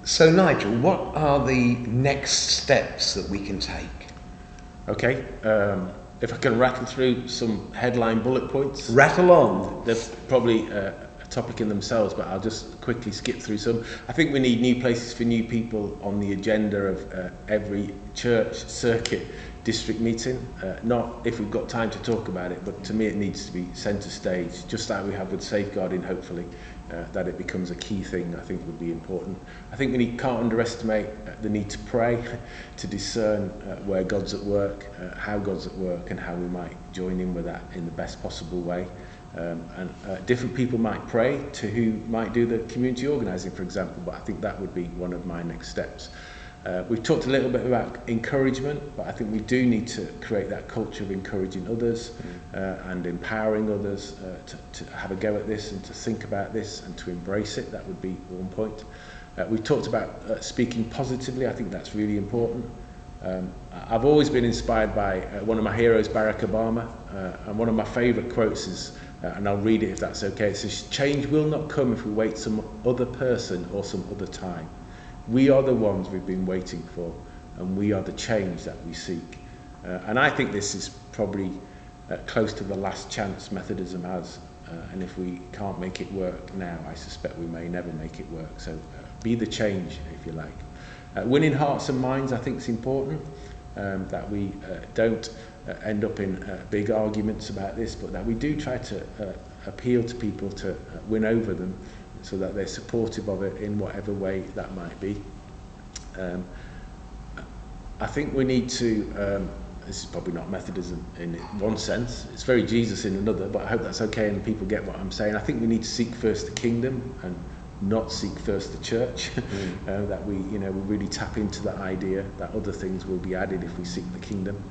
So Nigel, what are the next steps that we can take? Okay, if I can rattle through some headline bullet points. Rattle on. They're probably a topic in themselves, but I'll just quickly skip through some. I think we need new places for new people on the agenda of every church, circuit, district meeting. Not if we've got time to talk about it, but to me it needs to be centre stage, just like we have with safeguarding, hopefully. That it becomes a key thing, I think would be important. I think we can't underestimate the need to pray, to discern where God's at work, how God's at work, and how we might join in with that in the best possible way. Different people might pray to who might do the community organising, for example, but I think that would be one of my next steps. We've talked a little bit about encouragement, but I think we do need to create that culture of encouraging others and empowering others to have a go at this and to think about this and to embrace it. That would be one point. We've talked about speaking positively. I think that's really important. I've always been inspired by one of my heroes, Barack Obama, and one of my favourite quotes is, and I'll read it if that's okay, it says, "Change will not come if we wait some other person or some other time. We are the ones we've been waiting for, and we are the change that we seek." And I think this is probably close to the last chance Methodism has, and if we can't make it work now, I suspect we may never make it work. So be the change, if you like. Winning hearts and minds, I think, is important, that we don't end up in big arguments about this, but that we do try to appeal to people to win over them, so that they're supportive of it in whatever way that might be. I think we need to, this is probably not Methodism in one sense, it's very Jesus in another, but I hope that's okay and people get what I'm saying. I think we need to seek first the kingdom and not seek first the church. That we really tap into that idea that other things will be added if we seek the kingdom.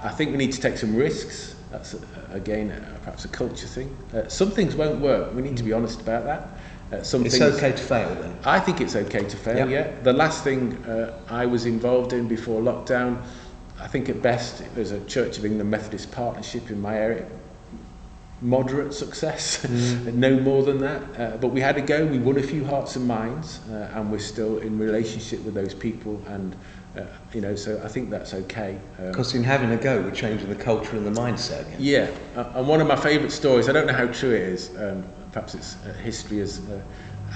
I think we need to take some risks. That's, again, perhaps a culture thing. Some things won't work. We need to be honest about that. It's okay to fail, then? I think it's okay to fail, yeah. The last thing I was involved in before lockdown, I think at best, there's a Church of England Methodist partnership in my area. Moderate success, no more than that. But we had a go, we won a few hearts and minds, and we're still in relationship with those people, and so I think that's okay. Because in having a go, we're changing the culture and the mindset again. Yeah, and one of my favourite stories, I don't know how true it is, perhaps it's history has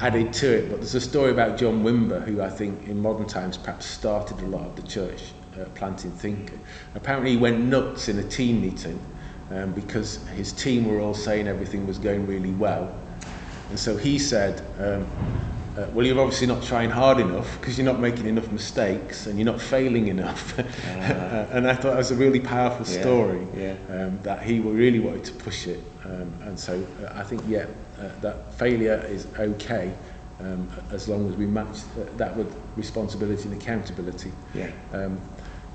added to it, but there's a story about John Wimber, who I think in modern times perhaps started a lot of the church planting thinking. Apparently he went nuts in a team meeting because his team were all saying everything was going really well. And so he said, well, you're obviously not trying hard enough because you're not making enough mistakes and you're not failing enough. And I thought that was a really powerful story, that he really wanted to push it. And so I think, that failure is okay as long as we match that with responsibility and accountability.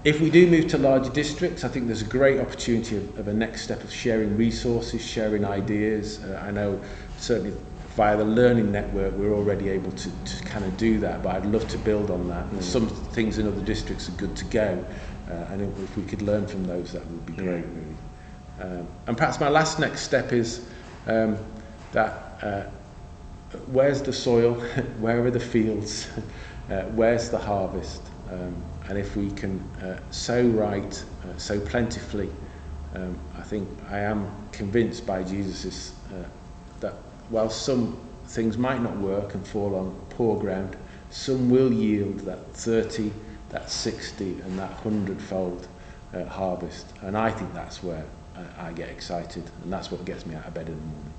If we do move to larger districts, I think there's a great opportunity of a next step of sharing resources, sharing ideas. I know certainly via the learning network we're already able to kind of do that, but I'd love to build on that. Some things in other districts are good to go, and if we could learn from those, that would be great, really. And perhaps my last next step is that where's the soil, where are the fields, where's the harvest? And if we can sow right, sow plentifully, I think I am convinced by Jesus that while some things might not work and fall on poor ground, some will yield that 30, that 60 and that 100-fold harvest. And I think that's where I get excited, and that's what gets me out of bed in the morning.